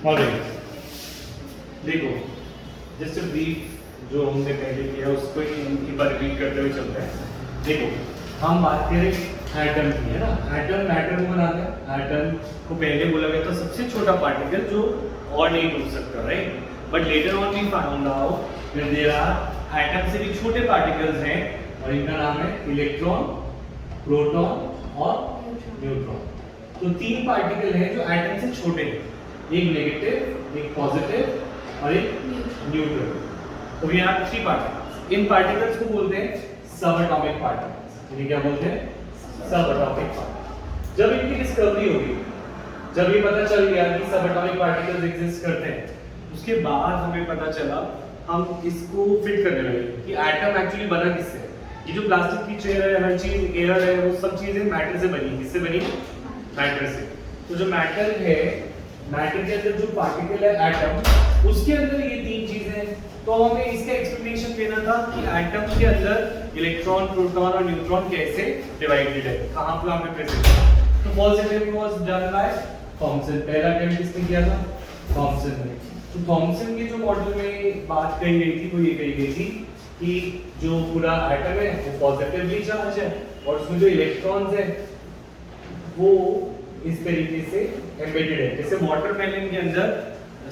Alright, देखो just brief जो हमने पहले किया उसको एक बार रिपीट करते हुए चलते हैं। देखो हम बात करें एटम की, है ना। एटम मैटर को बनाते हैं। एटम को पहले बोला गया था सबसे छोटा पार्टिकल जो और नहीं टूट सकता, right. But later on we found out that there are atom से भी छोटे पार्टिकल्स हैं और इनका नाम है इलेक्ट्रॉन, प्रोटॉन और न्यूट्रॉन। तो तीन पार्टिकल हैं जो एटम से छोटे हैं, एक नेगेटिव, एक पॉजिटिव और एक न्यूट्रल। तो वी हैव थ्री पार्टिकल्स। इन पार्टिकल्स को बोलते हैं सब एटॉमिक पार्टिकल्स। इन्हें क्या बोलते हैं? सब एटॉमिक पार्टिकल्स। जब इनकी डिस्कवरी होगी, जब ये पता चल गया कि सब एटॉमिक पार्टिकल्स एग्जिस्ट करते हैं, उसके बाद हमें पता चला, हम इसको फिट करने लगे कि एटम एक्चुअली बना किससे। ये जो प्लास्टिक की चेयर है, हर चीज, एयर है, वो सब चीजें मैटर से बनी। किससे बनी? मैटर से। तो जो मैटर है, मैटर के अंदर जो पार्टिकल है एटम, उसके अंदर ये तीन चीजें हैं। तो हमें इसका एक्सप्लेनेशन देना था कि एटम के अंदर इलेक्ट्रॉन, प्रोटॉन और न्यूट्रॉन कैसे डिवाइडेड है, कहां पे प्रेजेंट है। तो first attempt was done by Thomson. पहला अटेम्प्ट किसने किया था? थॉमसन ने। तो थॉमसन के जो मॉडल में बात कही गई थी वो ये कही गई थी कि जो पूरा एटम है वो पॉजिटिवली चार्ज है और उसमें जो इलेक्ट्रॉन्स है वो इस तरीके से एम्बेडेड है, जैसे वाटरमेलन के अंदर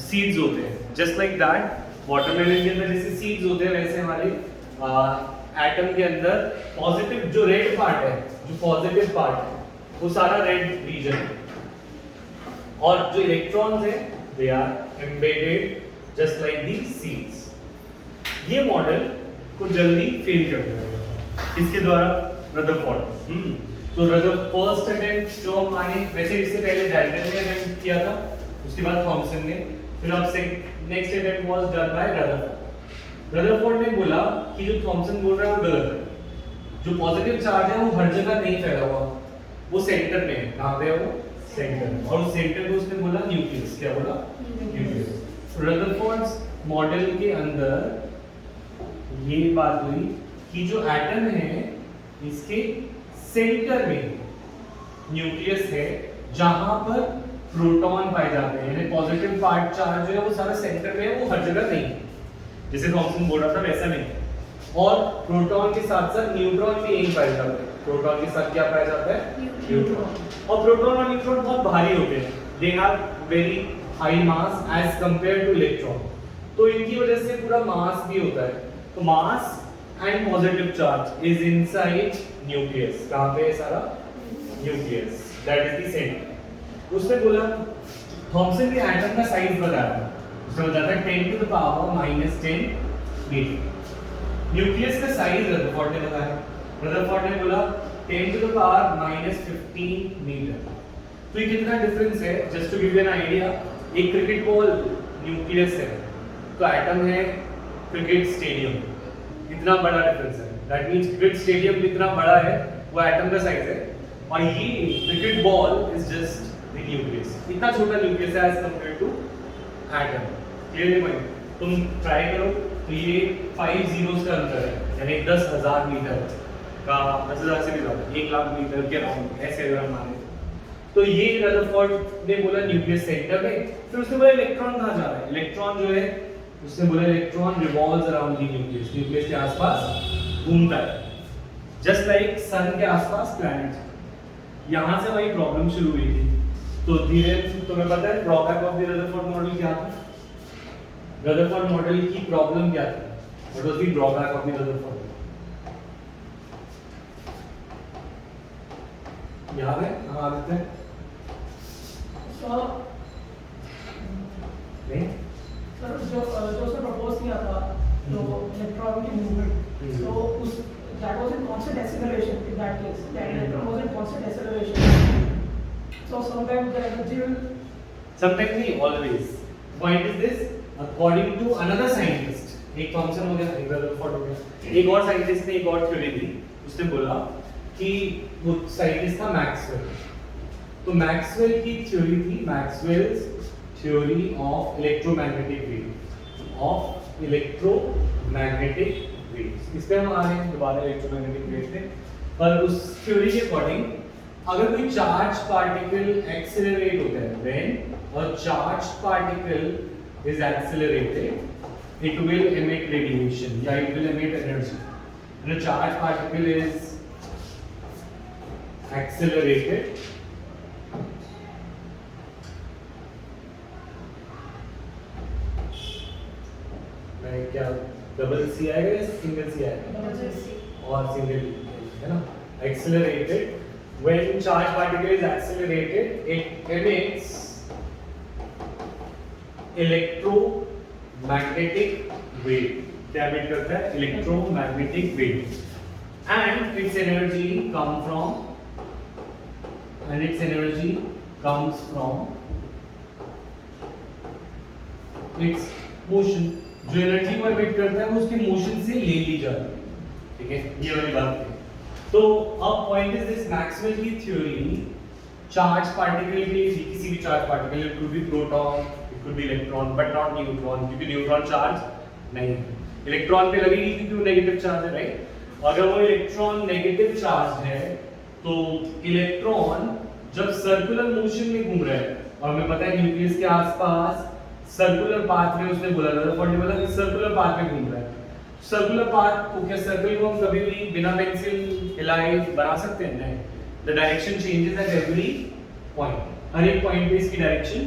सीड्स होते हैं। जस्ट लाइक दैट, वाटरमेलन के अंदर जैसे सीड्स होते हैं, वैसे हमारे एटम के अंदर पॉजिटिव जो रेड पार्ट है, जो पॉजिटिव पार्ट है, वो सारा रेड रीजन है और जो इलेक्ट्रॉन्स हैं they are embedded just like the seeds. ये मॉडल को जल्दी फेल कर दिया इसके द्वारा, रदरफोर्ड। तो फर्स्ट अटेम्प्ट जो हम माने, वैसे इससे पहले डाल्टन ने अटेम्प्ट किया था, उसके बाद थॉमसन ने, फिर अब से next attempt was done bye Rutherford. Rutherford ने बोला कि जो थॉमसन बोल रहा है वो गलत है। जो पॉजिटिव चार्ज है वो हर जगह नहीं फैला हुआ, वो सेंटर में है। कहां पे है वो? सेंटर में। और उस सेंटर को उसने बोला न्यूक्लियस। क्या बोला? न्यूक्लियस। रदरफोर्ड्स मॉडल के अंदर ये बात हुई कि जो एटम है इसके सेंटर में न्यूक्लियस है, जहां पर प्रोटॉन पाए जाते हैं, यानी पॉजिटिव पार्ट चार्ज जो है वो सारा सेंटर में है, वो हर जगह नहीं है, जैसे थॉमसन बोल रहा था वैसा नहीं। और प्रोटॉन के साथ साथ न्यूट्रॉन भी यही पाए जाते हैं। प्रोटॉन के साथ क्या पाया जाता है? न्यूट्रॉन। और प्रोटॉन और न्यूट्रॉन बहुत भारी होते हैं, they have very high mass as compared to electron. तो इनकी वजह से पूरा मास भी होता है। तो mass and positive charge is inside nucleus. कहां पे है सारा? Nucleus, that is the centre. उसने बोला, थॉमसन के एटम का साइज बताया, उसने बताया था 10 to the power -10 metre. Nucleus का साइज रदरफोर्ड ने बताया। रदरफोर्ड ने बोला 10 टू द पावर -15 मीटर। तो ये कितना डिफरेंस है? Just to give you an idea, एक क्रिकेट बॉल न्यूक्लियस है, तो एटम है क्रिकेट स्टेडियम। इतना बड़ा डिफरेंस है। दैट मींस क्रिकेट स्टेडियम जितना बड़ा है वो एटम का साइज है, और ये cricket ball is just the nucleus. इतना छोटा न्यूक्लियस है as compared to atom. Clearly point? तुम ट्राई करो तो ये 5 zeros का अंतर है, यानी 10,000 मीटर का, 10,000 से भी ज्यादा, 1 लाख मीटर के अराउंड, ऐसे अगर हम माने तो। ये रदरफोर्ड ने बोला न्यूक्लियस सेंटर में। फिर उसने बोला इलेक्ट्रॉन कहां जा रहा है? इलेक्ट्रॉन जो है, उसने बोला electron revolves around the nucleus, nucleus के आसपास घूमता है, जस्ट लाइक सन के आसपास प्लैनेट। यहां से वही प्रॉब्लम शुरू हुई थी। तो धीरे, तुम्हें पता है drawback of the Rutherford model क्या था? रदरफोर्ड मॉडल की प्रॉब्लम क्या थी? What was the drawback of the Rutherford? याद है? हम आ देते हैं नहीं? सर जो उसने प्रपोज किया था, जो इलेक्ट्रॉन की मूवमेंट, तो उस that was in constant acceleration in that case. That electron was in constant acceleration. So sometimes the energy will. Sometimes नहीं, always. Point is this, according to another scientist, एक Thompson हो गया, एक Rutherford हो गया, एक और साइंटिस्ट ने एक और थ्योरी दी। उसने बोला कि वो साइंटिस्ट था मैक्सवेल। तो मैक्सवेल की थ्योरी थी, Maxwell's theory of electromagnetic wave, of electromagnetic waves. इस पे हम आ रहे हैं दोबारा इलेक्ट्रोमैग्नेटिक वेव्स पे। पर उस थ्योरी के अकॉर्डिंग अगर कोई चार्ज पार्टिकल एक्सेलरेट होता है, when a charge particle is accelerated it will emit radiation या it will emit energy. When a charged particle is accelerated, क्या डबल सी आएगा या सिंगल सी आएगा? और सिंगल है ना. Accelerated, when charged particle is accelerated it emits electromagnetic wave. क्या emit करता है? Electromagnetic wave. And its energy comes from its motion. जो एनर्जी को emit करता है वो उसके मोशन से ले ली जाती है. ठीक है, ये वाली बात है. तो अब पॉइंट इज दिस, मैक्सवेल की थ्योरी चार्ज पार्टिकल के लिए, किसी भी charge particle, it could be proton, it could be electron, but not neutron, क्योंकि न्यूट्रॉन चार्ज नहीं है. इलेक्ट्रॉन पे लगेगी क्योंकि वो नेगेटिव चार्ज है, राइट. अगर वो इलेक्ट्रॉन नेगेटिव चार्ज है तो इलेक्ट्रॉन जब सर्कुलर मोशन में घूम रहा है, और हमें पता है न्यूक्लियस के आसपास सर्कुलर पाथ में, उसने बोला रदरफोर्ड ने बोला कि सर्कुलर पाथ में घूम रहा है. सर्कुलर पाथ को, क्या सर्कल को हम कभी भी बिना पेंसिल हिलाए बना सकते हैं? नहीं. The direction changes at every point. हर एक पॉइंट पे इसकी डायरेक्शन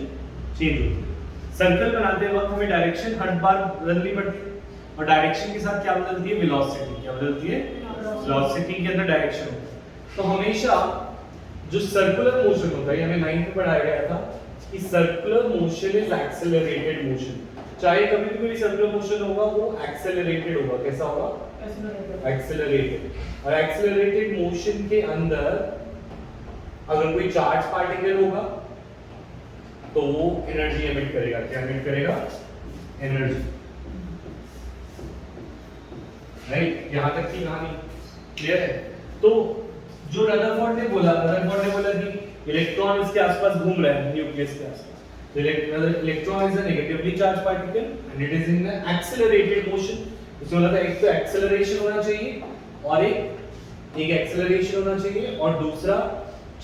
चेंज होती है. सर्कल बनाते वक्त हमें डायरेक्शन हर बार बदलनी पड़ती है, और डायरेक्शन के साथ क्या बदलती है? वेलोसिटी. क्या बदलती है? वेलोसिटी के अंदर डायरेक्शन होता है. तो हमेशा जो सर्कुलर मोशन होता है, हमें 9th में पढ़ाया गया था कि circular motion is accelerated motion. चाहे कभी भी कोई सर्कुलर मोशन होगा वो एक्सेलरेटेड होगा. कैसा होगा? एक्सेलरेटेड. और एक्सेलरेटेड मोशन के अंदर अगर कोई चार्ज पार्टिकल होगा तो वो एनर्जी एमिट करेगा. क्या एमिट करेगा? एनर्जी. राइट. यहां तक की कहानी क्लियर है. तो जो रदरफोर्ड ने बोला कि इलेक्ट्रॉन इसके आसपास घूम रहा है, न्यूक्लियस के आसपास. The electron is a negatively charged particle and it is in an accelerated motion. इसमें मतलब एक तो acceleration होना चाहिए और एक acceleration होना चाहिए और दूसरा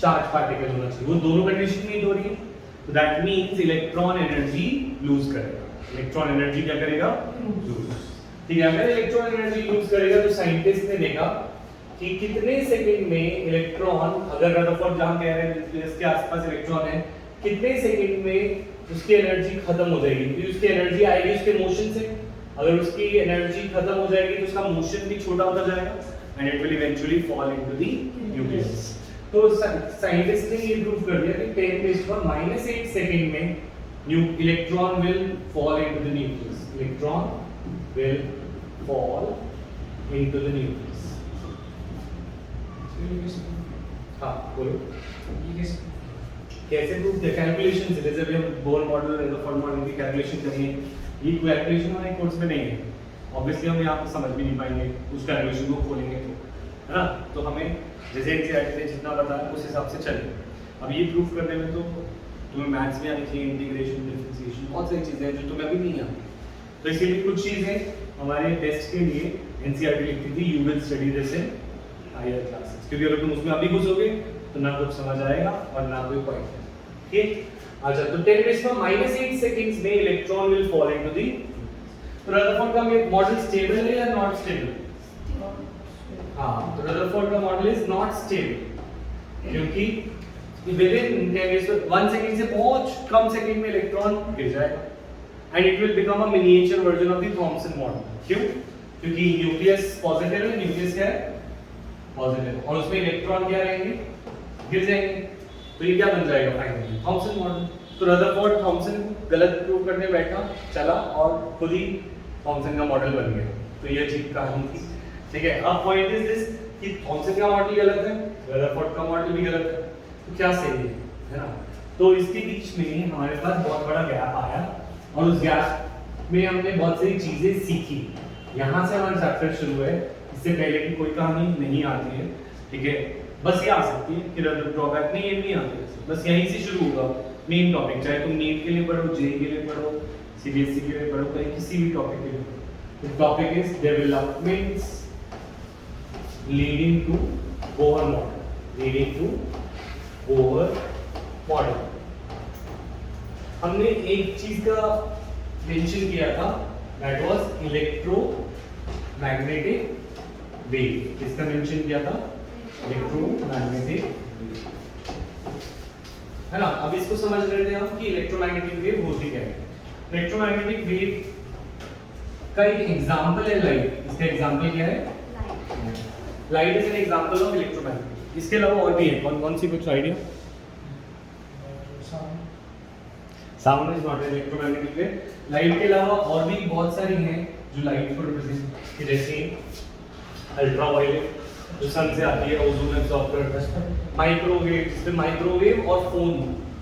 charge particle होना चाहिए. वो दोनों condition मीट हो रही है. So that means electron energy lose करेगा. Electron energy क्या करेगा? Lose. ठीक है. अगर electron energy lose करेगा तो scientist ने देखा कि कितने सेकंड में इलेक्ट्रॉन, अगर रदरफोर्ड जहां कह रहे हैं इसके आसपास इलेक्ट्रॉन है, कितने सेकंड में उसकी एनर्जी खत्म हो जाएगी. क्योंकि उसकी एनर्जी आएगी उसके मोशन से. अगर उसकी एनर्जी खत्म हो जाएगी तो उसका मोशन भी छोटा होता जाएगा and it will eventually fall into the nucleus. तो साइंटिस्ट ने ये प्रूव कर दिया कि 10⁻⁸ सेकंड में electron will fall into the nucleus. Electron will fall into the nucleus. हाँ बोलो. कैसे प्रूफ किया? कैलकुलेशन से. जैसे अभी हम बोर मॉडल, रदरफोर्ड मॉडल की कैलकुलेशन करेंगे, ये कैलकुलेशन हमारे कोर्स में नहीं है. ऑब्वियसली हम यहाँ पे समझ भी नहीं पाएंगे उस कैलकुलेशन को खोलेंगे तो, है ना. तो हमें जैसे एनसीईआरटी ने जितना बताया उस हिसाब से चलें. अब ये प्रूफ करने में तो तुम्हें मैथ्स में आनी चाहिए, इंटीग्रेशन, डिफरेंशिएशन, बहुत सारी चीज़ें हैं जो तुम्हें अभी नहीं आती. तो इसीलिए कुछ चीज़ें हमारे टेस्ट के लिए एनसीईआरटी लिखती थी, you will study this in higher classes. क्योंकि अगर तुम उसमें अभी घुसोगे तो ना कुछ समझ आएगा और ना कोई पॉइंट है. ठीक. अच्छा, तो 10⁻⁸ सेकंड्स में electron will fall into the. तो रदरफोर्ड का मॉडल स्टेबल है या नॉट स्टेबल? हाँ, तो रदरफोर्ड का मॉडल इज नॉट स्टेबल क्योंकि विद इन 1 सेकंड से बहुत कम सेकंड में इलेक्ट्रॉन गिर जाएगा and it will become a miniature version of the Thompson model. क्यों? क्योंकि न्यूक्लियस पॉजिटिव है. न्यूक्लियस क्या है? पॉजिटिव. और उसमें इलेक्ट्रॉन क्या रहेंगे? गिर जाएंगे. तो ये क्या बन जाएगा फाइनली? Thompson model. तो रदरफोर्ड थॉमसन गलत प्रूव करने बैठा, चला और खुद ही थॉमसन का मॉडल बन गया. तो ये अजीब कहानी थी. ठीक है. अब पॉइंट इज दिस कि थॉमसन का मॉडल गलत है, रदरफोर्ड का मॉडल भी गलत है. तो क्या सही है ना. तो इसके बीच में हमारे पास बहुत बड़ा गैप आया और उस गैप में हमने बहुत सारी चीजें सीखी. यहाँ से हमारा चैप्टर शुरू है. इससे पहले की कोई कहानी नहीं आती है. ठीक है. बस ये आ सकती है कि ड्रॉबैक नहीं, ये नहीं आती है. बस यहीं से शुरू होगा मेन टॉपिक. चाहे तुम नीट के लिए पढ़ो, जेई के लिए पढ़ो, सीबीएसई के लिए पढ़ो, कहीं किसी भी टॉपिक के लिए पढ़ो. The topic is developments leading to Bohr model. Leading to Bohr model. हमने एक चीज का मेंशन किया था, दैट वाज इलेक्ट्रोमैग्नेटिक वेव। किसका मेंशन किया था? इलेक्ट्रोमैग्नेटिक वेव, है ना। अब इसको समझ रहे थे हम कि इलेक्ट्रोमैग्नेटिक वेव होती क्या है। इलेक्ट्रोमैग्नेटिक वेव का एक एग्जांपल है लाइट। इसका एग्जांपल क्या है? Light is an example of electromagnetic. इसके अलावा और भी है, कौन कौन सी कुछ idea? Sound is not electromagnetic wave. Light के अलावा और भी बहुत सारी हैं जो लाइट को रिप्रेजेंट, जैसे अल्ट्रावायलेट जो सन से आती है, ओजोन एब्सॉर्ब करता है, माइक्रोवेव जिसमें माइक्रोवेव और फोन,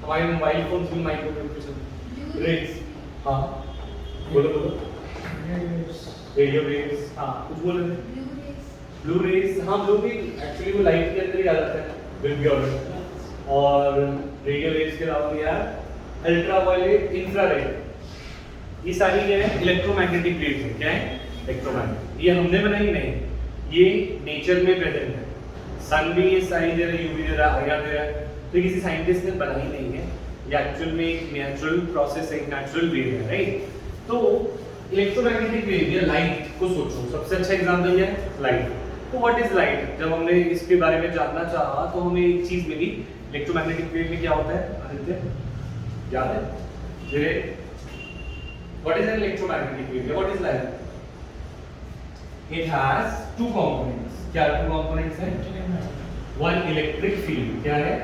हमारे मोबाइल फोन भी माइक्रोवेव पे चलते हैं, रेज, हाँ बोलो बोलो, रेडियो वेव्स, हाँ कुछ बोल रहे थे, ब्लू रेज, हाँ ब्लू भी एक्चुअली वो लाइट के अंदर ही आ जाता है, विल बी ऑलराइट। और रेडियो वेव्स के अलावा भी यार अल्ट्रावायलेट, इंफ्रारेड, ये सारी क्या है? इलेक्ट्रोमैग्नेटिक वेव्स है। क्या है? इलेक्ट्रोमैग्नेटिक। ये हमने बनाई नहीं, ये नेचर में प्रेजेंट है। सन भी ये सारी दे रहा है, यूवी दे रहा है, आया दे रहा है, तो किसी साइंटिस्ट ने बनाई नहीं है। ये एक्चुअल में एक नेचुरल प्रोसेस है, एक नेचुरल वेव है, राइट। तो इलेक्ट्रोमैग्नेटिक वेव या लाइट को सोचो, सबसे अच्छा एग्जांपल क्या है? लाइट। तो व्हाट इज लाइट? जब हमने इसके बारे में जानना चाहा तो हमें एक चीज मिली, इलेक्ट्रोमैग्नेटिक वेव में क्या होता है आदित्य, याद है? What is an electromagnetic wave? What is light? It has two components. क्या two components हैं? One electric field. क्या है?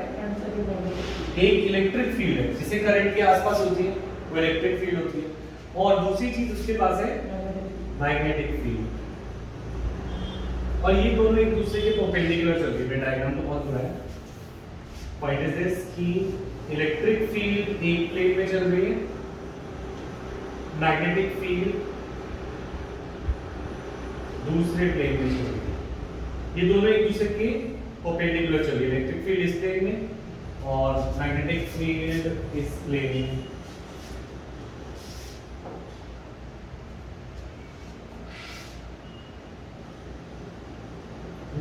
एक इलेक्ट्रिक फील्ड है जिसे करंट के आसपास होती है, वो इलेक्ट्रिक फील्ड होती है। और दूसरी चीज उसके पास है मैग्नेटिक फील्ड। और ये दोनों एक दूसरे के परपेंडिकुलर चलती है। डायग्राम तो बहुत बुरा है। पॉइंट इज दिस कि इलेक्ट्रिक फील्ड एक प्लेन में चल रही है, मैग्नेटिक फील्ड दूसरे प्लेन में चल रही है। ये दोनों एक दूसरे के परपेंडिकुलर चल रही है, इलेक्ट्रिक फील्ड इस प्लेन में और मैग्नेटिक फील्ड इस प्लेन में।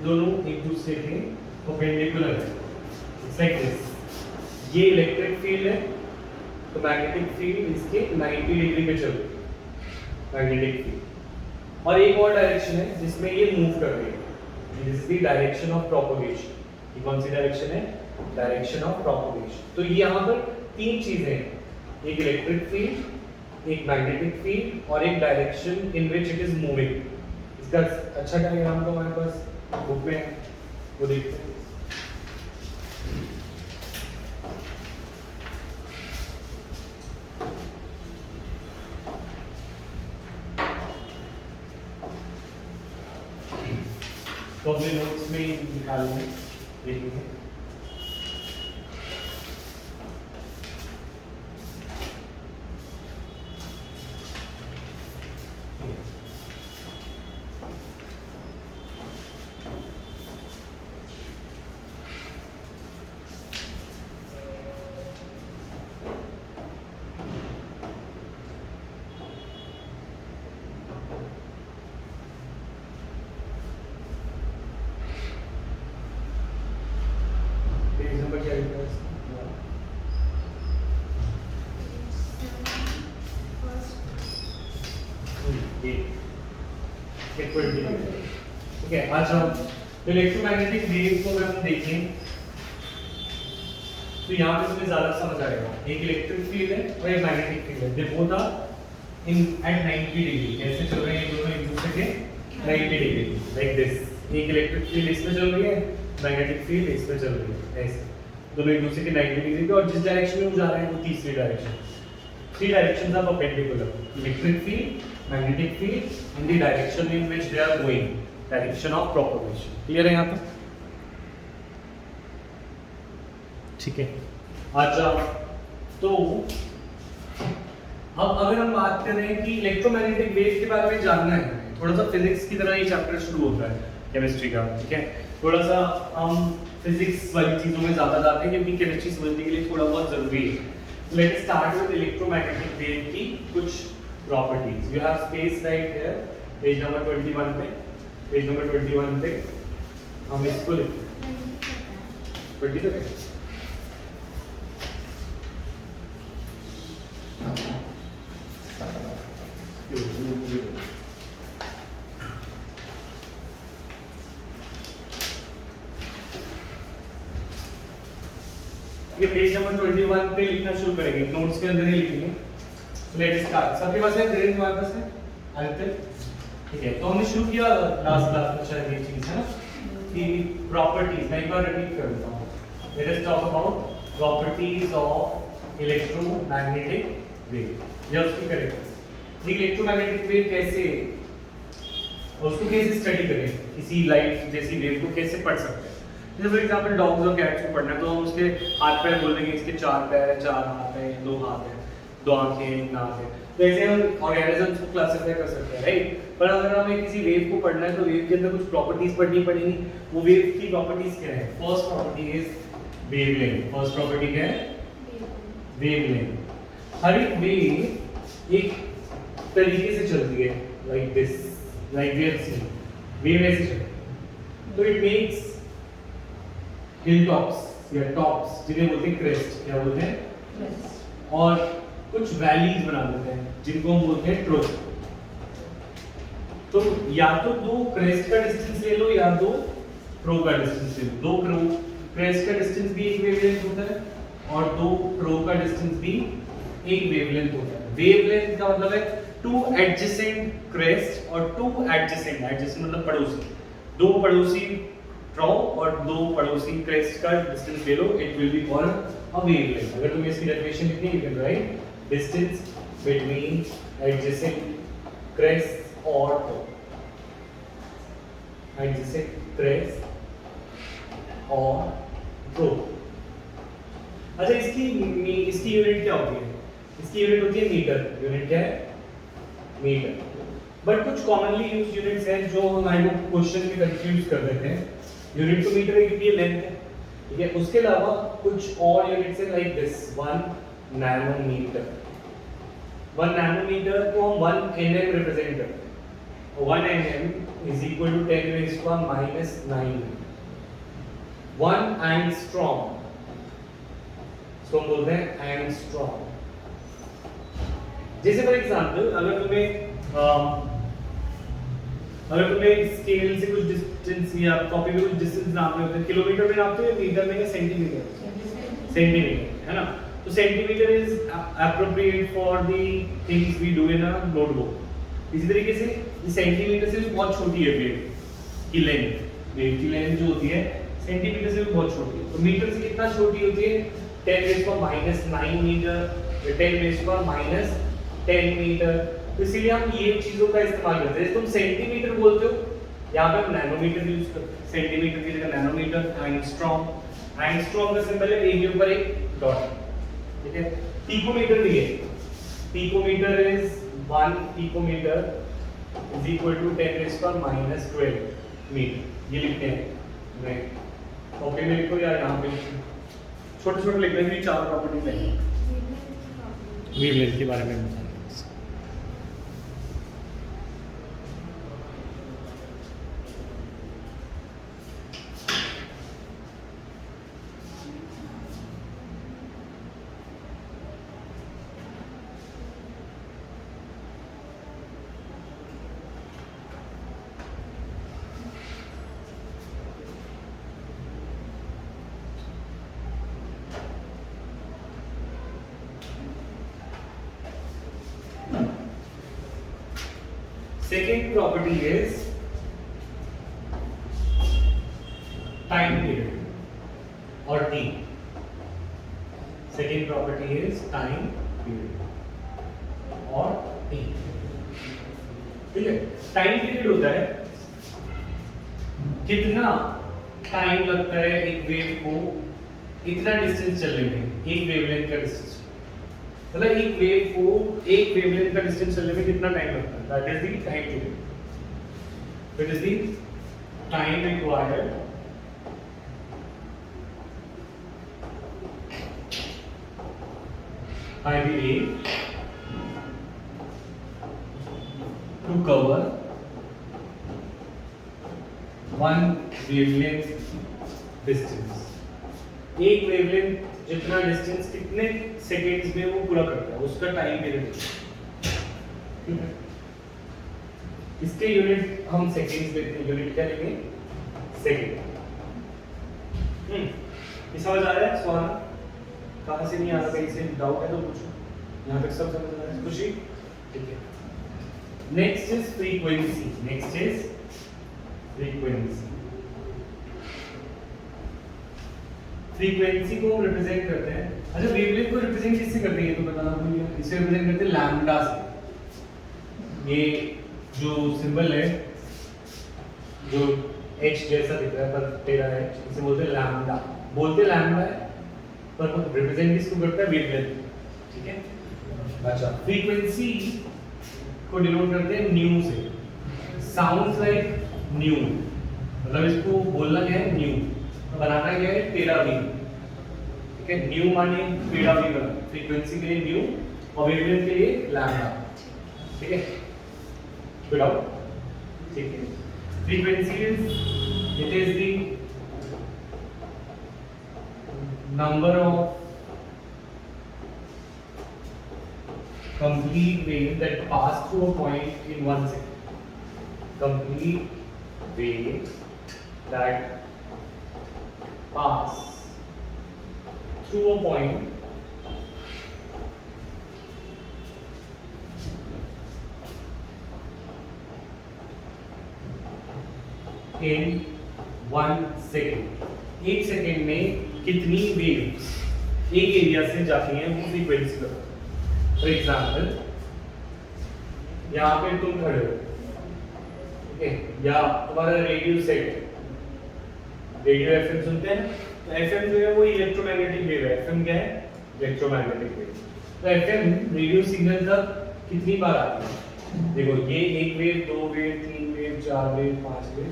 दोनों एक दूसरे के परपेंडिकुलर है। It's like this. ये इलेक्ट्रिक फील्ड है तो मैग्नेटिक फील्ड इसके 90 डिग्री पे चल रही है, मैग्नेटिक फील्ड। और एक और डायरेक्शन है जिसमें ये मूव कर रही है, this is the direction of propagation. ये कौन सी डायरेक्शन है? Direction of propagation. तो ये यहाँ पर तीन चीजें हैं, एक इलेक्ट्रिक फील्ड, एक मैग्नेटिक फील्ड और एक direction in which it is moving. इसका अच्छा डायग्राम तो हमारे पास बुक में है, वो देखते हैं। तो अपने नोट्स में निकाल लें, देखेंगे। ठीक है, आज हम इलेक्ट्रोमैग्नेटिक वेव को अगर हम देखें तो यहाँ पे तुम्हें ज्यादा समझ आएगा। एक इलेक्ट्रिक फील्ड है और एक मैग्नेटिक फील्ड है, they both are in at 90 degree. कैसे चल रहे हैं ये दोनों एक दूसरे के 90 डिग्री, लाइक दिस। एक इलेक्ट्रिक फील्ड इसमें चल रही है, मैग्नेटिक फील्ड इसमें चल रही है, ऐसे दोनों एक दूसरे के 90 डिग्री पे। और जिस डायरेक्शन में वो जा रहे हैं वो तीसरी direction. Three directions are perpendicular, electric field, magnetic field in the direction in which they are going, direction of propagation. Clear है यहाँ पर? ठीक है। अच्छा, तो अब अगर हम बात करें कि इलेक्ट्रोमैग्नेटिक वेव के बारे में जानना है, थोड़ा सा फिजिक्स की तरह ये चैप्टर शुरू होता है केमिस्ट्री का, ठीक है। थोड़ा सा हम फिजिक्स वाली चीजों में ज्यादा जाते हैं क्योंकि केमिस्ट्री समझने के लिए थोड़ा बहुत जरूरी है। Let us start with electromagnetic wave की कुछ properties. You have space right here, page number 21 पे, page number 21 पे हम इसको लिखते हैं 20 तक है, ये पेज नंबर 21 पे लिखना शुरू करेंगे, नोट्स के अंदर ही लिखेंगे। Let's start. सबके पास है, ग्रेड हमारे पास है आदित्य, ठीक है। तो हमने शुरू किया लास्ट क्लास में शायद ये चीज है ना कि प्रॉपर्टीज, मैं एक बार रिपीट कर देता हूँ। Let us talk about properties of electromagnetic wave. या उसकी करेंगे इलेक्ट्रोमैग्नेटिक वेव कैसे, उसको कैसे स्टडी करें, किसी लाइट जैसी वेव को कैसे पढ़ सकते हैं। जैसे फॉर एग्जांपल डॉग्स और कैट्स को पढ़ना है तो हम उसके हाथ पैर बोल देंगे, इसके 4 पैर है, 4 हाथ है, 2 हाथ है, 2 आंखें, 1 नाक है। तो ऐसे हम ऑर्गेनिजम्स को क्लासिफाई कर सकते हैं, राइट। पर अगर हमें किसी वेव को पढ़ना है तो वेव के अंदर कुछ प्रॉपर्टीज पढ़नी पड़ेगी। वो वेव की प्रॉपर्टीज क्या है? First property is wavelength. First property क्या है? वेवलेंथ। हर एक वेव एक तरीके से चलती है, like this, like we have seen wave ऐसे चलती है। तो इट मेक्स हिल टॉप्स या टॉप्स, जिन्हें बोलते हैं क्रेस्ट, क्या बोलते हैं? और कुछ वैलीज बना देते हैं जिनको हम बोलते हैं ट्रो। तो या तो 2 क्रेस्ट का डिस्टेंस ले लो या 2 ट्रो का डिस्टेंस ले लो। 2 क्रेस्ट का डिस्टेंस भी एक वेवलेंथ होता है और 2 ट्रो का डिस्टेंस भी एक वेवलेंथ होता है। वेवलेंथ का मतलब है 2 एडजेसेंट क्रेस्ट और 2 एडजेसेंट, एडजेसेंट मतलब पड़ोसी, 2 पड़ोसी ट्रो और 2 पड़ोसी क्रेस्ट का डिस्टेंस ले लो, it will be called a wavelength. अगर तुम्हें इसकी डेफिनेशन लिखनी है, you can write distance between adjacent crest और ट्रो, एडजेसेंट क्रेस्ट और ट्रो। अच्छा, इसकी यूनिट क्या होती है? इसकी यूनिट होती है मीटर। यूनिट क्या है? मीटर। बट कुछ कॉमनली यूज्ड यूनिट्स हैं जो हमारे को क्वेश्चन में कंफ्यूज कर देते हैं। यूनिट तो मीटर है क्योंकि ये लेंथ है, ठीक है। उसके अलावा कुछ और यूनिट्स हैं लाइक दिस 1 नैनोमीटर। 1 नैनोमीटर को हम 1 nm रिप्रेजेंट करते हैं। 1 nm is equal to 10⁻⁹ 1 angstrom, इसको हम बोलते हैं एंगस्ट्रॉम। जैसे फॉर एग्जांपल अगर तुम्हें स्केल से कुछ डिस्टेंस या कॉपी में कुछ डिस्टेंस नापने होते हैं, किलोमीटर में नापते हो, मीटर में या सेंटीमीटर? सेंटीमीटर, है ना। तो centimetre is appropriate for the things we do in a notebook. इसी तरीके से ये सेंटीमीटर से भी बहुत छोटी है वेव की लेंथ। वेव की लेंथ जो होती है सेंटीमीटर से भी बहुत छोटी है। तो मीटर से कितना छोटी होती है? 10⁻⁹ मीटर, 10⁻10 मीटर। तो इसीलिए हम ये चीजों का इस्तेमाल करते हैं। तुम सेंटीमीटर बोलते हो, यहाँ पे हम नैनोमीटर यूज करते हैं। सेंटीमीटर की जगह नैनोमीटर, एंगस्ट्रॉम। एंगस्ट्रॉम का सिंबल है एक के ऊपर एक डॉट, ठीक है। पिकोमीटर भी है। Picometre is 1 picometre is equal to 10⁻12 metre. ये लिखते हैं, मैं कॉपी में लिखो या यहाँ पे छोटे छोटे लिखने की 4 प्रॉपर्टीज हैं वेवलेंथ के बारे में। Second property is time period or T. Second property is time period or T. ठीक है, टाइम पीरियड होता है कितना टाइम लगता है एक वेव को इतना डिस्टेंस चलने में, एक वेवलेंथ का डिस्टेंस। मतलब एक वेव को एक वेवलेंथ का डिस्टेंस चलने में कितना टाइम लगता है, that is the time period. It is the time required by the wave to cover one wavelength distance। एक वेवलेंथ जितना डिस्टेंस कितने सेकेंड्स में वो पूरा करता है, उसका टाइम पीरियड। ठीक है, इसके यूनिट हम सेकेंड्स देते हैं। यूनिट क्या लेंगे? सेकेंड। ये समझ आ रहा है सवाल? कहाँ से नहीं आ रहा, कहीं से डाउट है तो पूछो। यहाँ तक सब समझ रहा है? खुशी? ठीक है। Next is frequency. Next is frequency. Frequency को हम रिप्रेजेंट करते हैं। अच्छा, वेवलेंथ को रिप्रेजेंट किससे करते हैं, तो बताना भूल गया। इसे रिप्रेजेंट करते हैं लैम्डा से। ये जो सिंबल है जो h जैसा दिख रहा है पर तेरा है, इसे बोलते हैं लैम्डा। बोलते लैम्डा है पर रिप्रेजेंट किसको करता है, वेवलेंथ। ठीक है। अच्छा, फ्रीक्वेंसी को डिनोट करते हैं न्यू से। साउंड्स लाइक न्यू, मतलब इसको बोलना क्या है, न्यू। बनाना क्या है, टेढ़ा वी। ठीक है, न्यू माने टेढ़ा वी बना। फ्रीक्वेंसी के लिए न्यू और वेवलेंथ के लिए लैम्डा। ठीक है, बताओ। ठीक है, frequency it is the number of complete wave that pass through a point in 1 second. Complete wave that pass through a point in 1 second. 1 second में कितनी वेव्स एक एरिया से जाती हैं, वो फ्रीक्वेंसी का। फॉर एग्जाम्पल, यहाँ पे तुम खड़े हो, ठीक है, या तुम्हारा रेडियो सेट है, रेडियो एफएम सुनते हैं। तो एफएम जो है वो इलेक्ट्रोमैग्नेटिक वेव है। एफएम क्या है, इलेक्ट्रोमैग्नेटिक वेव। तो एफएम रेडियो सिग्नल तक कितनी बार आती है, देखो ये एक वेव, दो वेव, तीन वेव, चार वेव, पांच वेव।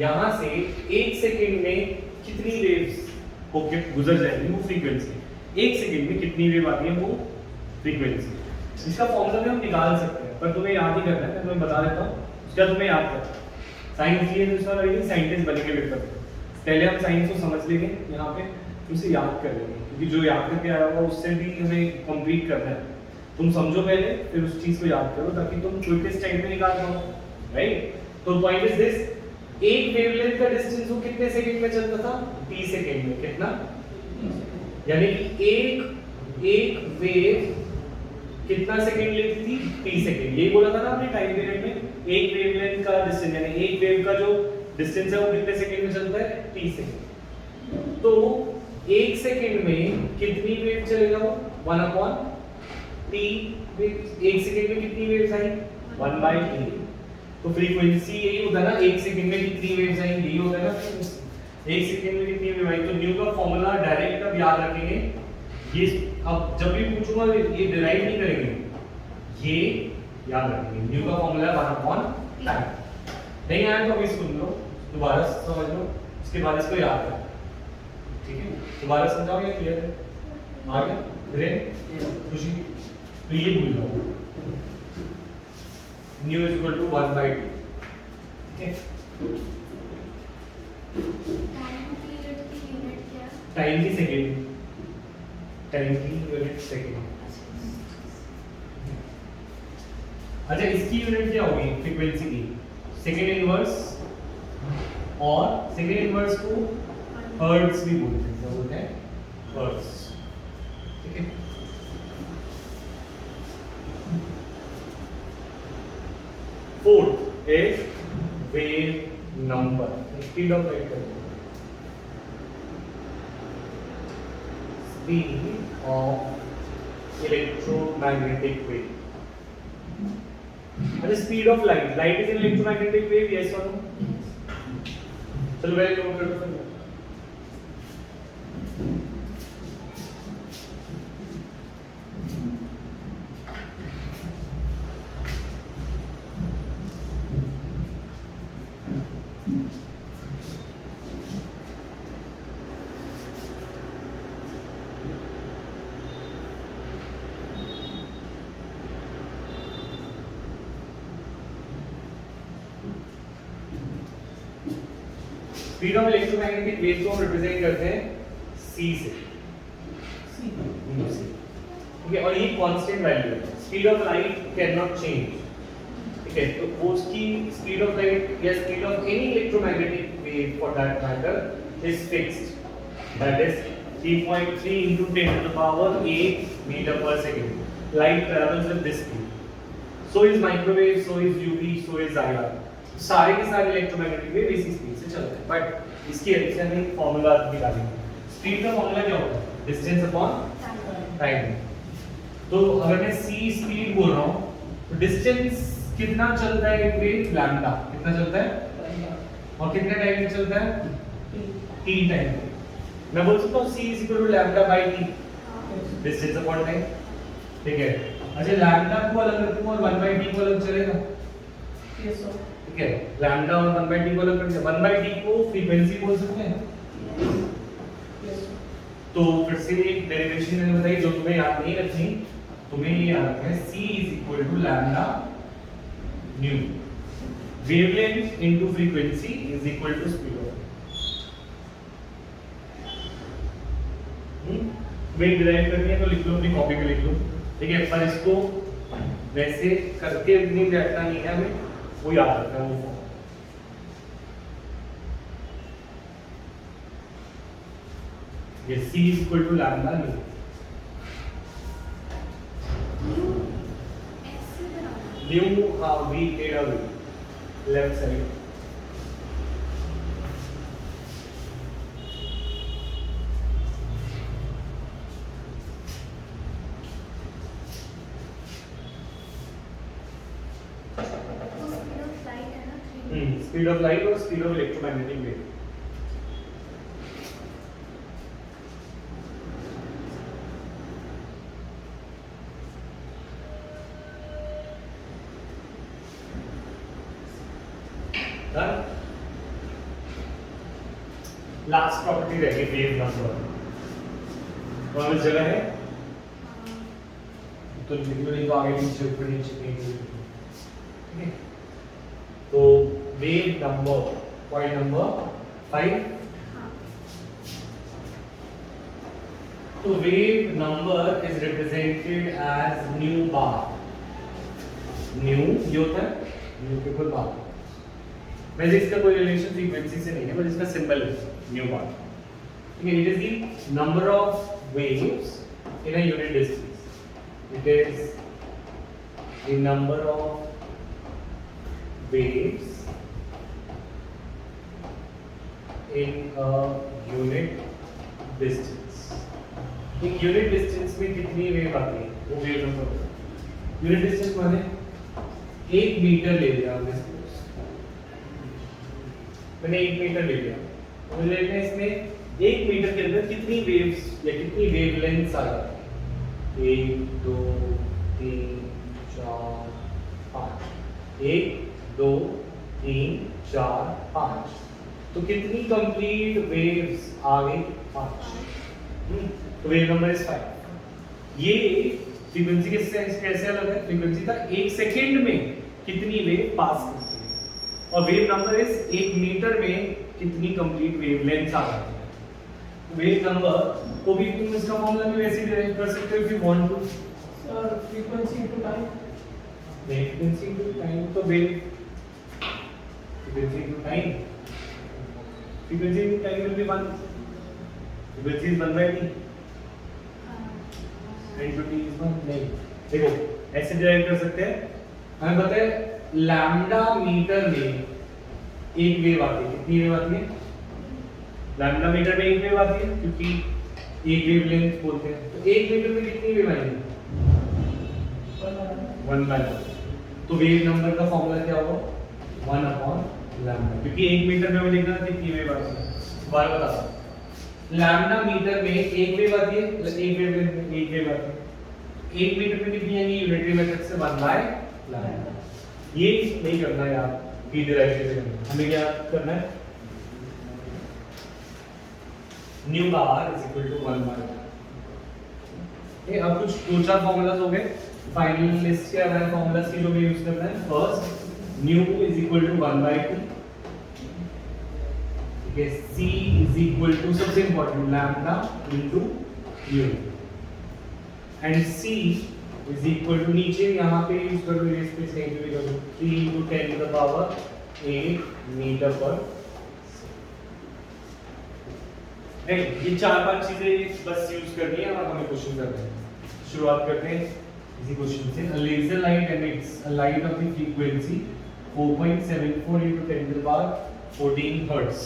यहाँ से एक सेकेंड में कितनी वेव्स होके गुजर जाएंगी, वो फ्रीक्वेंसी। एक सेकेंड में कितनी वेव आती है, वो फ्रीक्वेंसी। इसका फॉर्मूला भी हम निकाल सकते हैं, पर तुम्हें याद ही करना है। मैं तुम्हें बता देता हूँ, उसका तुम्हें याद करना। साइंस लिए दूसरा लगेगी, साइंटिस्ट बनेंगे पेपर। पहले हम साइंस को समझ लेंगे, यहाँ पे उसे याद कर लेंगे, क्योंकि जो याद करके आया होगा उससे भी हमें कंप्लीट करना है। तुम समझो पहले, फिर उस चीज को याद करो, ताकि तुम क्विकेस्ट टाइम में निकाल पाओ, राइट। तो पॉइंट इज दिस, एक वेवलेंथ का डिस्टेंस वो कितने सेकंड में चलता था, t सेकंड में। कितना, यानी कि एक वेव कितना सेकंड लेती थी, t सेकंड। यही बोला था ना आपने टाइम पीरियड में, एक वेवलेंथ का डिस्टेंस, यानी एक वेव का जो डिस्टेंस है वो कितने सेकंड में चलता है, t सेकंड। तो एक सेकंड में कितनी वेव चलेगा, वो 1/t। एक सेकंड में कितनी वेव्स आई, 1/t। तो फ्रीक्वेंसी यही होता है ना, एक सेकंड में कितनी वेव्स आएंगी, यही होता है ना, एक सेकंड में कितनी वेव आई। तो न्यू का फॉर्मूला डायरेक्ट अब याद रखेंगे। ये अब जब भी पूछूंगा ये डिराइव नहीं करेंगे, ये याद रखेंगे। न्यू का फॉर्मूला 1/टाइम। नहीं आया तो अभी सुन लो, दोबारा समझ लो, उसके बाद इसको याद करो। ठीक है, दोबारा समझाओ, ये क्लियर है? आ गया ब्रेन, खुशी? तो ये भूल जाओ, new is equal to 1/t। ठीक है, टाइम की सेकंड, टाइम की यूनिट सेकंड। अच्छा, इसकी यूनिट क्या होगी, फ्रीक्वेंसी की सेकंड इनवर्स, और सेकंड इनवर्स को हर्ट्ज भी बोलते हैं। क्या बोलते हैं, हर्ट्ज। ठीक है, fourth is wave number, speed of light करते हैं, स्पीड ऑफ इलेक्ट्रोमैग्नेटिक वेव। अच्छा, speed of light, light is an electromagnetic wave, yes और नो? चलो वेरी नोट कर दो। स्पीड ऑफ इलेक्ट्रोमैग्नेटिक वेव को हम रिप्रेजेंट करते हैं c से, ठीक है, और ये कांस्टेंट वैल्यू है। Speed of light can not change. ठीक है, तो वो उसकी स्पीड ऑफ लाइट या speed of any electromagnetic wave for that matter is fixed, that is 8.3 into 10 to the power 8 meter per second. Light travels with this speed. So is microwave, so is UV, so is IR. सारे के सारे electromagnetic wave इसी speed से चलते हैं. But इसकी addition में formula निकालेंगे. स्पीड का फॉर्मूला क्या होता है? Distance upon time. तो अगर मैं c स्पीड बोल रहा हूँ तो डिस्टेंस कितना चलता है एक वेव? लैम्डा. कितना चलता है? और कितने टाइम में चलता है? t time. मैं बोल सकता हूँ c is equal to lambda by t. Distance upon time. ठीक है. अच्छा लैम्डा को अलग रखूं और 1 by t को अलग चलेगा? Yes sir. ठीक है. लैम्डा और 1 by t को अलग करके 1 by t को फ्रीक्वेंसी बोल सकते हैं. यस. तो फिर से एक डेरिवेशन मैंने बताई जो तुम्हें याद नहीं रखनी. तुम्हें ये याद रखना है c is equal to lambda nu. Wavelength into frequency is equal to speed of wave derive करनी है तो लिख लो, अपनी कॉपी पे लिख लो. ठीक है. पर इसको वैसे करके नहीं बैठना नहीं है हमें, वो याद रखना है वो. ये c is equal to lambda nu. Nu हाँ v टेढ़ा v left side. Speed of light और speed of electromagnetic wave. Last property रहेगी वेव नंबर. कौन सी जगह है? तो लिख लो, नहीं तो आगे पीछे ऊपर नीचे कहीं भी. ठीक है. तो वेव नंबर पॉइंट नंबर 5. तो wave number is represented as nu bar. Nu ये होता है न्यू के ऊपर बार. वैसे इसका कोई रिलेशन फ्रीक्वेंसी से नहीं है, बट इसका सिंबल है न्यू बार. ठीक है. It is the number of waves in a unit distance. It is the number of waves in a unit distance. एक यूनिट डिस्टेंस में कितनी वेव आती है वो वेव नंबर होता है. यूनिट डिस्टेंस माने 1 मीटर ले लिया हमने. मैंने 1 मीटर ले लिया. मुझे देखना है इसमें 1 मीटर के अंदर कितनी वेव्स या कितनी वेवलेंथ्स आ जाती है. 1 2 3 4 5. 1 2 3 4 5. तो कितनी कंप्लीट वेव्स आ गई? 5. तो वेव नंबर इज 5. ये फ्रीक्वेंसी किससे कैसे अलग है? फ्रीक्वेंसी का 1 सेकंड में कितनी वेव पास करती है, और वेव नंबर इज 1 मीटर में कितनी कंप्लीट वेवलेंथ आ जाती है. वेव नंबर को भी तुम इसका फॉर्मूला भी वैसे डिराइव कर सकते हो if you want to. Sir frequency into time. Frequency into time. तो wave frequency into time. Frequency into time will be 1. Frequency is 1 by t. Into t is 1. नहीं. देखो ऐसे डिराइव कर सकते हैं. हमें पता है लैम्डा मीटर में एक वेव आती है. कितनी वेव आती है? लैम्डा मीटर में एक वेव आती है क्योंकि एक वेवलेंथ बोलते हैं. तो एक मीटर में कितनी वेव आएगी? 1 by 1. तो वेव नंबर का फॉर्मूला क्या होगा? 1 upon लैम्डा. क्योंकि 1 मीटर में हमें देखना था कितनी वेव आती है. बार बता. लैम्डा मीटर में एक वेव आती है, एक वेवलेंथ में एक वेव आती है. 1 मीटर में कितनी आएगी? यूनिटरी मेथड से 1 by लैम्डा. ये नहीं करना है यार. पी डिराइव कैसे करना है? हमें क्या करना है? Nu bar is equal to 1 by. ये अब कुछ 2-4 फॉर्मूलाज हो गए. फाइनल लिस्ट क्या है फॉर्मूलाज की जो भी यूज करना है? First nu is equal to 1 by t. Okay, c is equal to सबसे important lambda into u. And c is equal to नीचे यहाँ पे यूज कर लो, इस पे कहीं भी कर लो. 3 into 10 to the power 8 meter per. नहीं, ये 4-5 चीजें बस यूज करनी है और हमें क्वेश्चन करना है। शुरुआत करते हैं इसी क्वेश्चन से। A laser light emits a light of the frequency 4.74 into 10 to the power 14 hertz.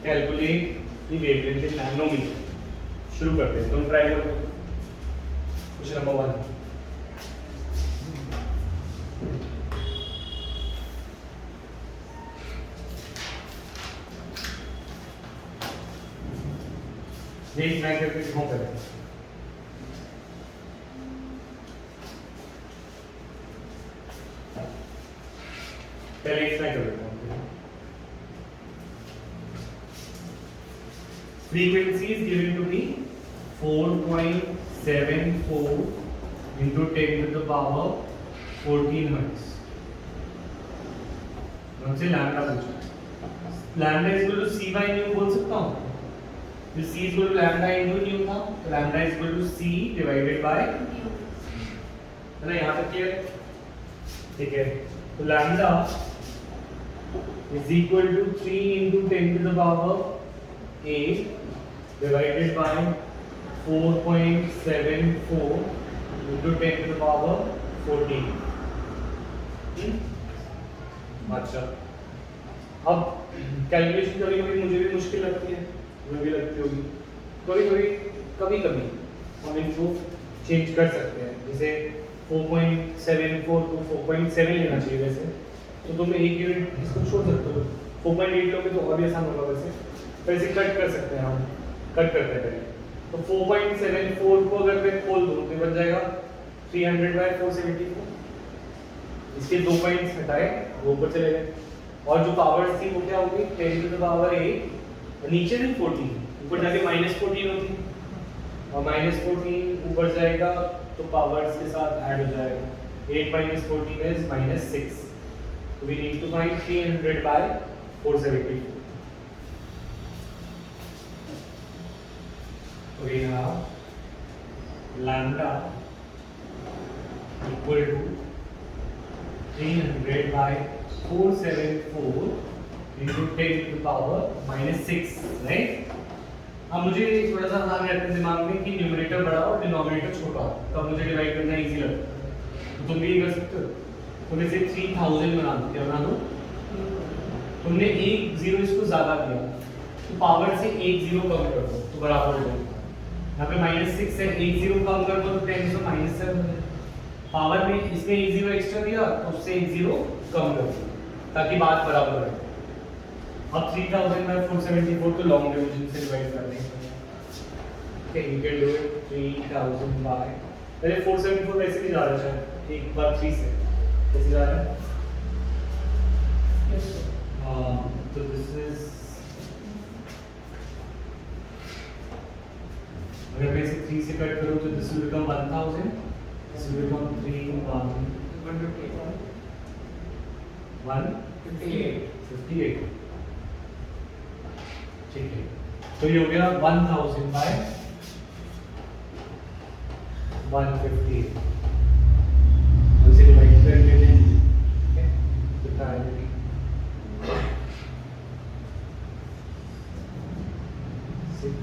Calculate the wavelength in nanometer. शुरू करते हैं, तुम ट्राई करो। Question number 1। एक मैं करके दिखाऊं पहले। पहले एक मैं कर देता हूं। Frequency is given to me 4.74 into 10 to the power 14 hertz. हमसे लैम्डा पूछा। Lambda is equal to c by nu बोल सकता हूं। तो c is equal to lambda into new था, तो lambda is equal to c divided by, है ना, यहाँ तक क्लियर है? ठीक है, तो lambda is equal to 3 into 10 to the power 8 divided by 4.74 into 10 to the power 14। अच्छा, अब कैलकुलेशन कभी कभी मुझे भी मुश्किल लगती है, मुझे भी लगती होगी, कभी कभी हम इनको चेंज कर सकते हैं। जैसे 4.74 को 4.7 लेना चाहिए वैसे, तो तुम एक यूनिट इसको छोड़ सकते हो। 4.8 लोगे तो और भी आसान होगा वैसे कट कर सकते हैं हम, कट करते हैं पहले। तो 4.74 को अगर मैं खोल दूँ तो बन जाएगा 300/474। इसके 2 पॉइंट्स हटाए, वो ऊपर चले गए, और जो पावर्स थी वो क्या होगी, 10 to the power 8, नीचे भी 14, ऊपर जाके -14 होती, और -14 ऊपर जाएगा तो पावर्स के साथ ऐड हो जाएगा। 8 - 14 is -6, so we need to find 300/474। Okay, now lambda equal to 300/474 into 10 to the power -6, right? अब मुझे थोड़ा सा आसान रहता है दिमाग में कि न्यूमरेटर बड़ा और डिनोमिनेटर छोटा हो, तब मुझे डिवाइड करना इजी लगता है। तो तुम भी ये कर सकते हो। तुम इसे 3000 बना दो, क्या बना दो? तुमने एक जीरो इसको ज्यादा किया, तो पावर से एक जीरो कम कर दो तो बराबर हो जाएगा। यहाँ पे -6 है, एक जीरो कम कर दो तो 10 से -7 है। पावर में इसमें एक जीरो एक्स्ट्रा दिया तो उससे एक जीरो कम कर दो ताकि बात बराबर रहे। अब 3000/474 तो लॉन्ग डिवीजन से डिवाइड कर देंगे। Okay, you can do it 3000 by, पहले 474 वैसे भी जा रहा है शायद, एक बार 3 से कैसे जा रहा है? Yes, sir. तो दिस इज, अगर मैं इसे 3 से कट करूं तो this will become 1000, this will become 158। ठीक है, तो ये हो गया 1000/158। उसे डिवाइड कर देते हैं, ठीक है, तो प्रायोरिटी 6।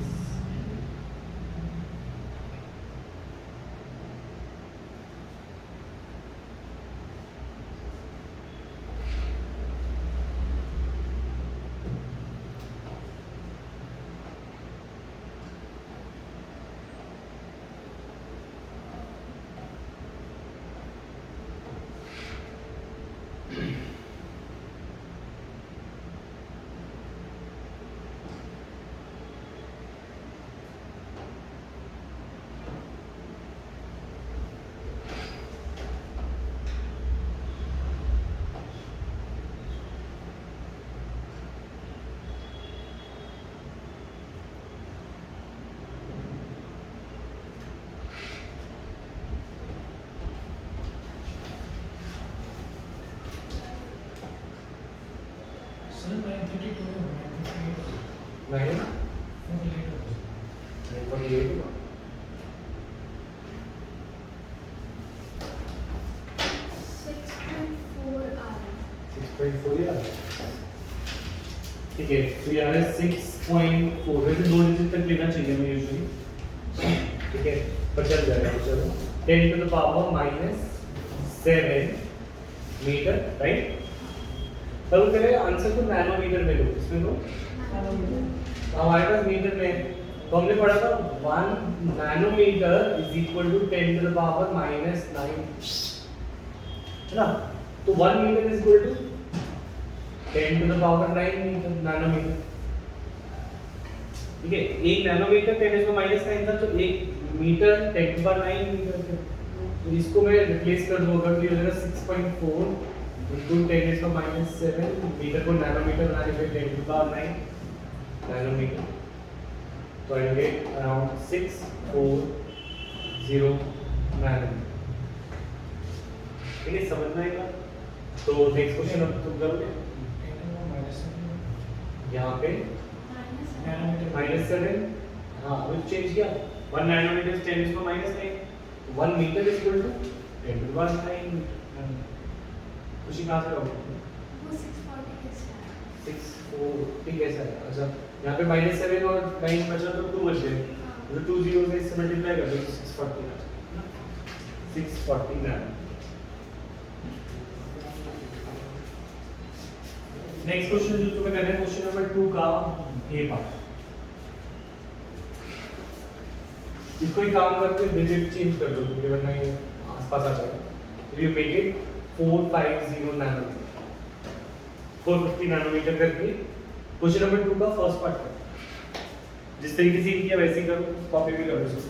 नहीं 48 6.4 यार। ठीक है, तो यहाँ है 6.4, वैसे 2 डिजिट तक लेना चाहिए हमें यूजुअली, ठीक है, पर चल जाएगा। चलो 10 to the power -7 metre, right. तब करें आंसर को नैनोमीटर में लो, इसमें लो हमारे पास मीटर में, तो हमने पढ़ा था 1 nanometre is equal to 10 to the power -9, है ना। तो 1 metre is equal to 10 to the power 9 metre, nanometre, ठीक है। एक नैनोमीटर 10 टू द -9 था, तो 1 मीटर 10 टू द 9 मीटर है। तो इसको मैं रिप्लेस कर दूंगा, तो ये हो जाएगा 6.4 into 10 to the -7 मीटर को नैनोमीटर बनाने पे 10 to the power 9 नैनोमीटर, तो आएंगे अराउंड 640 नैनोमीटर, ठीक है, समझना आएगा। तो नेक्स्ट क्वेश्चन अब तुम करोगे, यहाँ पे -7, हाँ अभी चेंज किया, 1 nanometre 10 to the -9, 1 metre is equal to 10 to the power 9। खुशी कहाँ से होगी? वो 640 के साथ 640 कैसा है? अच्छा यहाँ पे -7 और 9 बचा तो 2 बच गए, तो 2 जीरो से इससे मल्टीप्लाई कर दो तो 640 आ जाएगा, 640 नैनो। नेक्स्ट क्वेश्चन जो तुम्हें करना है, क्वेश्चन नंबर 2 का ए पार्ट। इसको ही काम करके डिजिट चेंज कर दो, क्योंकि वरना ये आसपास आ जाएगा। You make it 450 nanometre, 450 nanometre करके क्वेश्चन नंबर 2 का फर्स्ट पार्ट करो। जिस तरीके से किया वैसे ही करो, कॉपी भी करो इसको।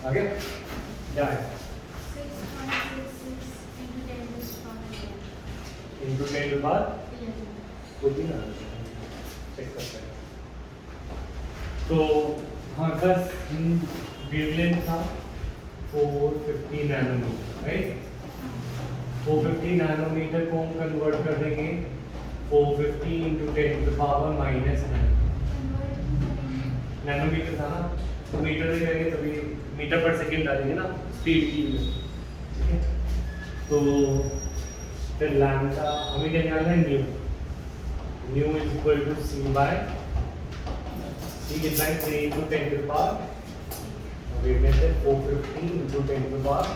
आगे क्या है 6.66 into 10 to the power 11 into 10 के बाद 11 कुछ भी ना चेक करते हैं। तो हाँ का वेवलेंथ था 450 नैनोमीटर, राइट। 450 नैनोमीटर को हम कन्वर्ट कर देंगे 450 into 10 to the power -9 nanometre था ना, तो मीटर में जाएंगे तभी मीटर पर सेकंड डालेंगे ना स्पीड की, ठीक है। तो फिर लैम्डा हमें क्या निकालना है nu is equal to C by C कितना है 3 into 10 to the power wavelength है 450 into 10 to the power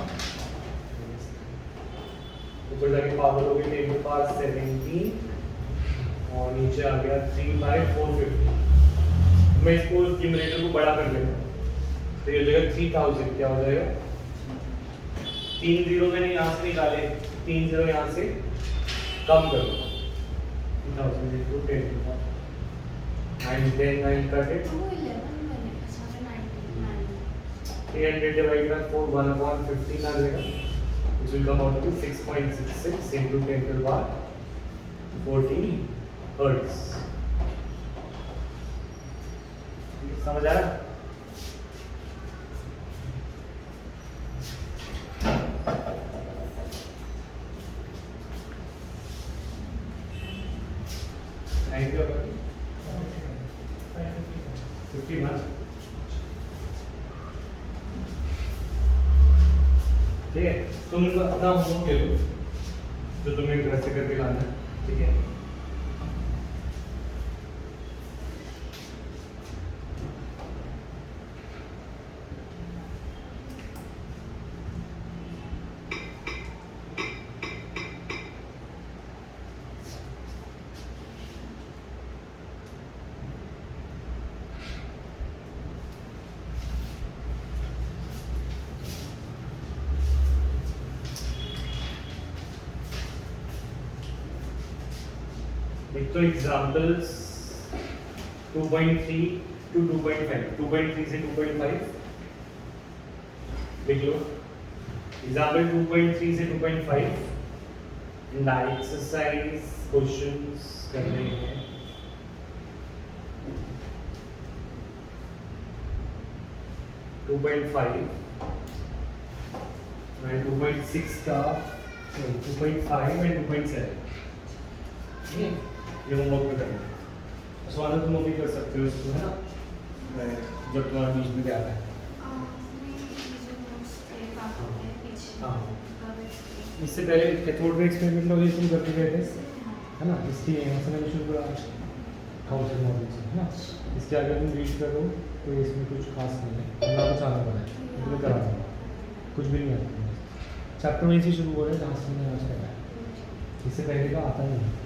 ऊपर जाके पावर हो गई 10 to the power 17 और नीचे आ गया 3 by 450 मैं इसको न्यूमरेटर को बड़ा कर लेता हूँ तो ये हो जाएगा 3000 क्या हो जाएगा 3 जीरो मैंने यहाँ से निकाले 3 जीरो यहाँ से कम कर दो 3000 into 10 to the power and then I cut it 211 बनेगा, sorry 99. 300 divided by 4 1/15 आ जाएगा which will come out to be 6.66 into 10 to the power 14 hertz समझ आ रहा थैंक यू 50 months ठीक है तुम अपना होमवर्क ले लो जो तुम्हें घर से करके लाना है ठीक है एक तो एग्जाम्पल्स 2.3 to 2.5 2.3 से 2.5 लिख लो एग्जाम्पल 2.3 से 2.5 एक्सरसाइज क्वेश्चंस कर रहे हैं टू 2.6 का 2.5 एंड 2.7 ठीक है ये होमवर्क में करना है सवाल तुम भी कर सकते हो इसको है ना जब तुम्हारा बीच में क्या आता है हाँ इससे पहले कैथोड रे एक्सपेरिमेंट में तुम करते गए थे है ना इसलिए यहाँ से मैंने शुरू करा काउंटर मॉडल से है ना इसके आगे तुम रीड करो तो इसमें कुछ खास नहीं है ना कुछ आना पड़ा है तुम्हें करा दूँगा कुछ भी नहीं आता चैप्टर वहीं से शुरू हो रहा है जहाँ से मैंने आज करा है इससे पहले का आता नहीं है